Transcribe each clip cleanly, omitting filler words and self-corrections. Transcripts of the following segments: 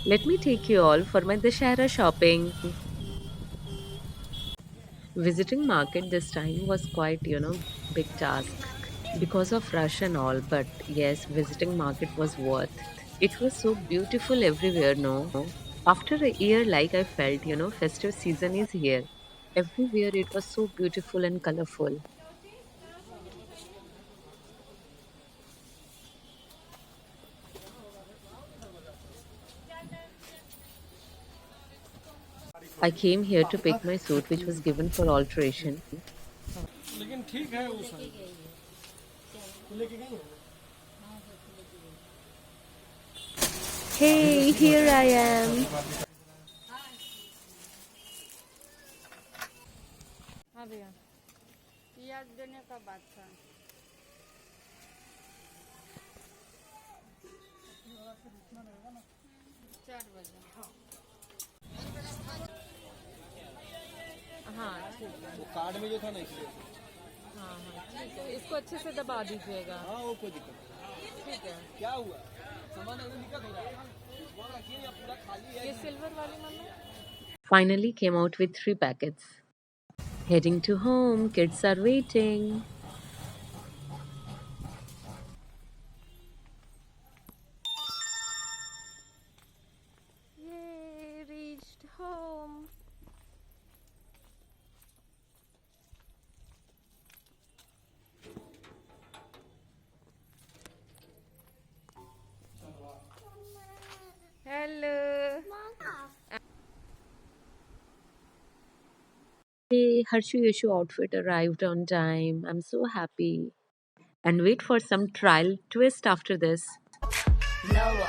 Let me take you all for my Dashera shopping. Visiting market this time was quite, big task because of rush and all. But yes, visiting market was worth. It was so beautiful everywhere, no? After a year, like I felt, festive season is here. Everywhere it was so beautiful and colorful. I came here to pick my suit, which was given for alteration. लेकिन ठीक है वो size लेके गई है Hey, here I am. हाँ भैया पियाज देने का बात था 4 बजे हाँ ठीक है वो कार्ड में जो था ना इसलिए हाँ हाँ ठीक है इसको अच्छे से दबा दीजिएगा हाँ वो कोई दिक्कत नहीं ठीक है क्या हुआ सामान एकदम दिक्कत हो रहा है सामान रखिए या पूरा खाली है ये सिल्वर वाली mummy Finally came out with 3 packets. Heading to home, kids are waiting. ये reached home hello Hey, Harshu Yeshu outfit arrived on time. I'm so happy. And wait for some trial twist after this. Lower,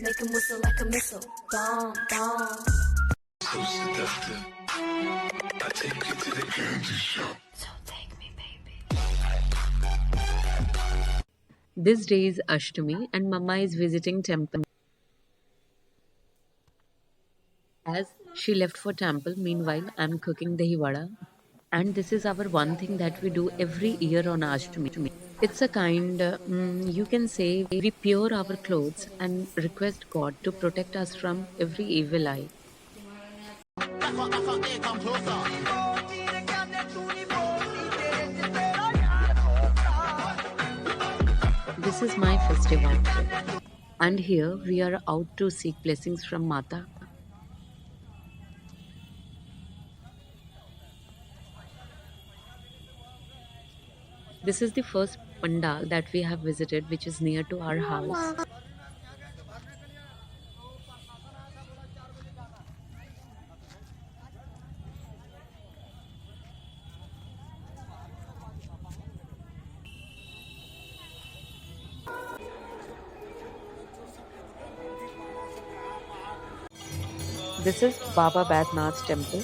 make him whistle like a missile. Bomb, bomb. So seductive. I take you to the candy shop. So take me, baby. This day is Ashtami and Mama is visiting temple. As she left for temple, meanwhile I'm cooking dahi vada. And this is our one thing that we do every year on Ashtami. It's a kind, you can say, we pure our clothes and request God to protect us from every evil eye. This is my festive outfit. And here we are out to seek blessings from Mata. This is the first pandal that we have visited, which is near to our house. This is Baba Badnath's temple.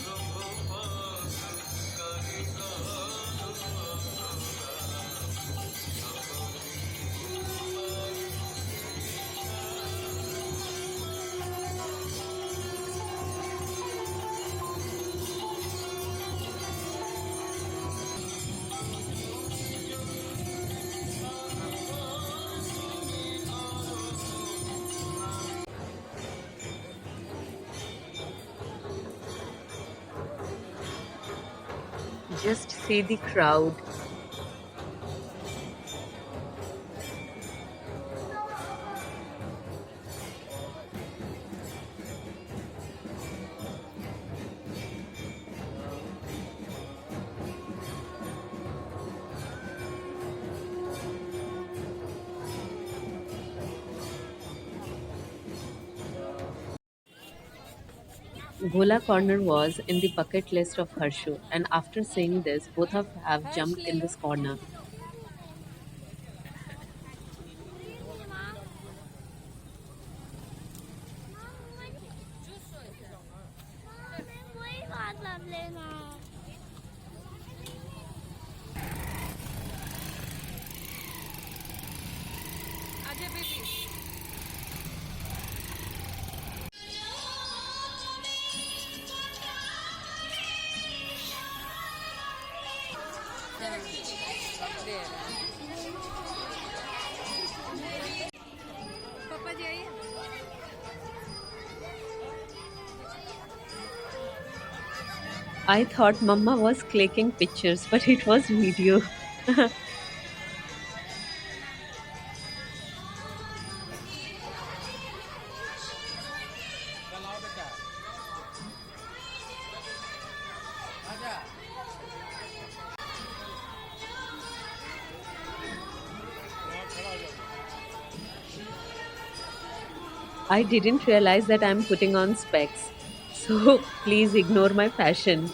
Just see the crowd. Gola corner was in the bucket list of Harshu, and after seeing this, both have jumped in this corner. आजा baby जी आइए। I thought Mama was clicking pictures, but it was video. I didn't realize that I'm putting on specs. So please ignore my fashion.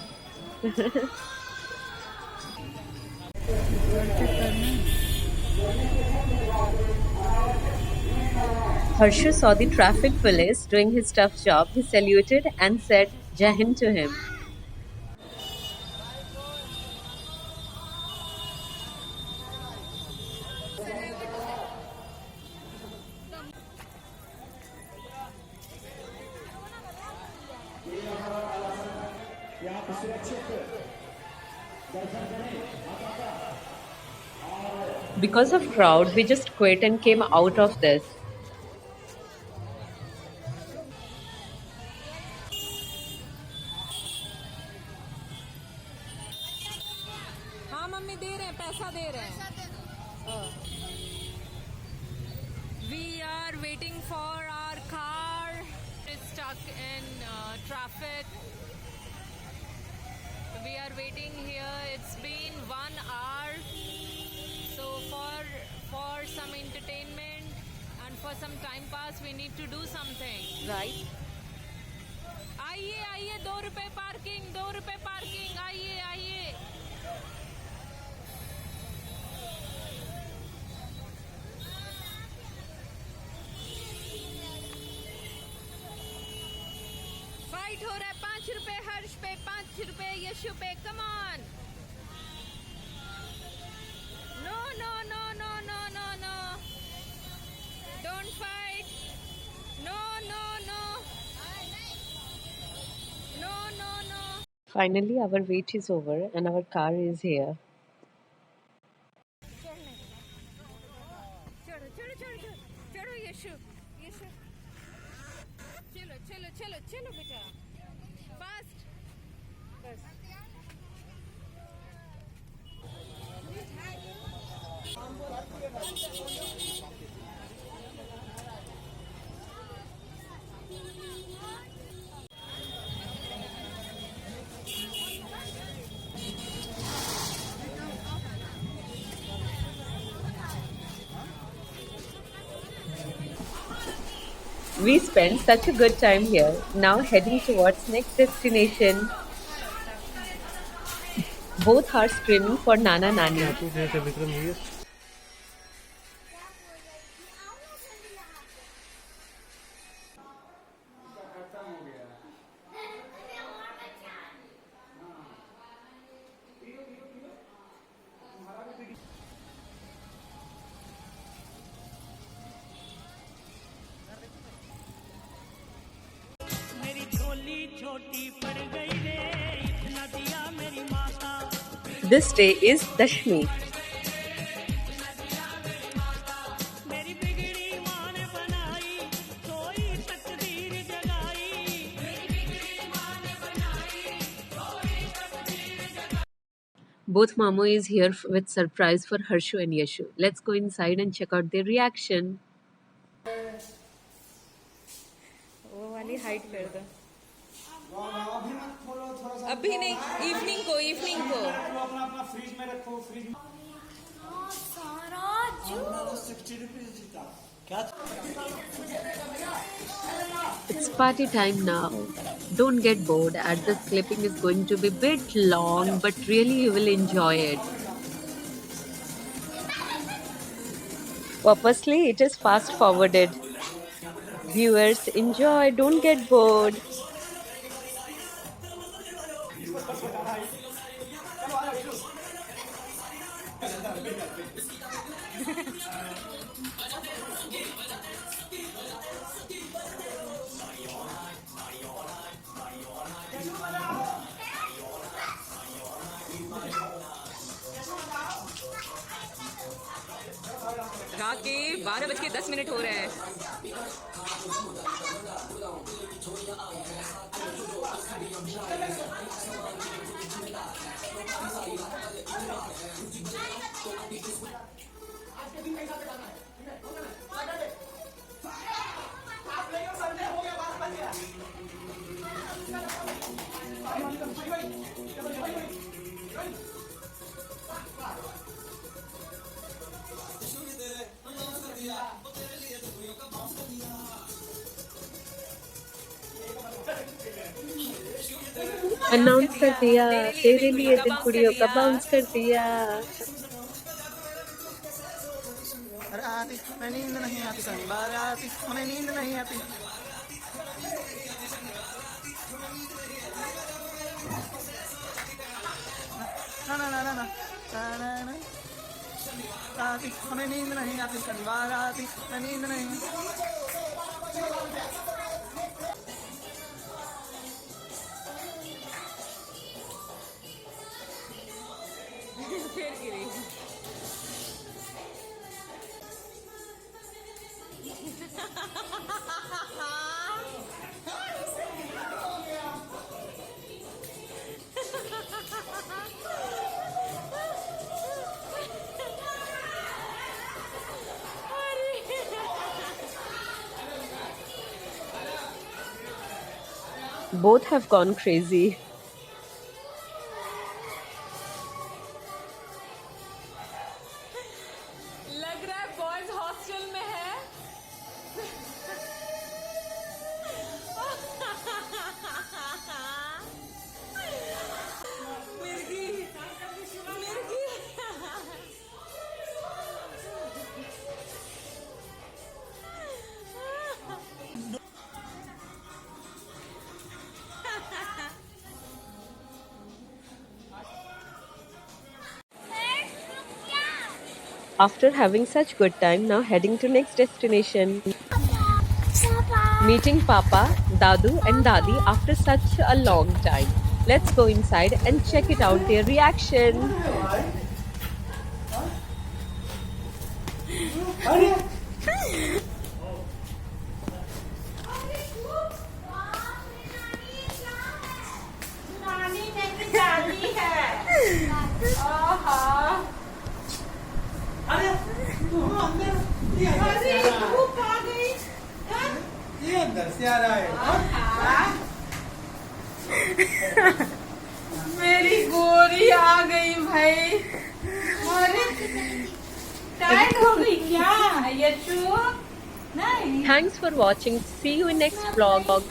Harsha saw the traffic police doing his tough job. He saluted and said Jai Hind to him. Because of crowd, we just quit and came out of this. हाँ mummy दे रहे हैं, पैसा दे रहे हैं। We are waiting for our car. It's stuck in traffic. We are waiting here. It's been 1 hour. So for some entertainment and for some time pass, we need to do something, right? आइए आइए, 2 रुपए parking, 2 रुपए parking, आइए आइए। Fight हो रहा है, 5 रुपए हर्ष पे, 5 रुपए यशु पे, come on. No no no no no no no, don't fight, no no no no no no. Finally, our wait is over and our car is here. चलो चलो चलो चलो चलो यशु यशु, चलो चलो चलो चलो बेटा, फास्ट बस। We spent such a good time here. Now heading towards next destination. Both are screaming for Nana Nani. This day is Dashmi. Both Mamu is here with surprise for Harshu and Yashu. Let's go inside and check out their reaction. वो वाली height कर दो। अभी नहीं, evening को, evening को। अपना अपना फ्रिज में रखो, फ्रिज में। It's party time now. Don't get bored as this clipping is going to be a bit long, but really you will enjoy it. Purposely, it is fast forwarded. Viewers, enjoy, don't get bored. रात के 12:10 हो रहे हैं। Announce कर दिया, तेरे लिए दिल कुड़ियों का बाउंस कर दिया। राती हमें नींद नहीं आती, शनिवार राती हमें नींद नहीं आती। ना ना ना ना ना ना ना ना राती हमें नींद नहीं आती, शनिवार राती हमें नींद नहीं फिर गिरी। Both have gone crazy. लग रहा है बॉयज हॉस्टल में है। मिर्गी मिर्गी। After having such good time, now heading to next destination. Meeting Papa, Dadu and Dadi after such a long time. Let's go inside and check it out their reaction. ये अंदर से आ रहा है। मेरी गोरी आ गई भाई। अरे टाइट हो गई क्या यशु? नहीं। Thanks for watching. See you in next vlog.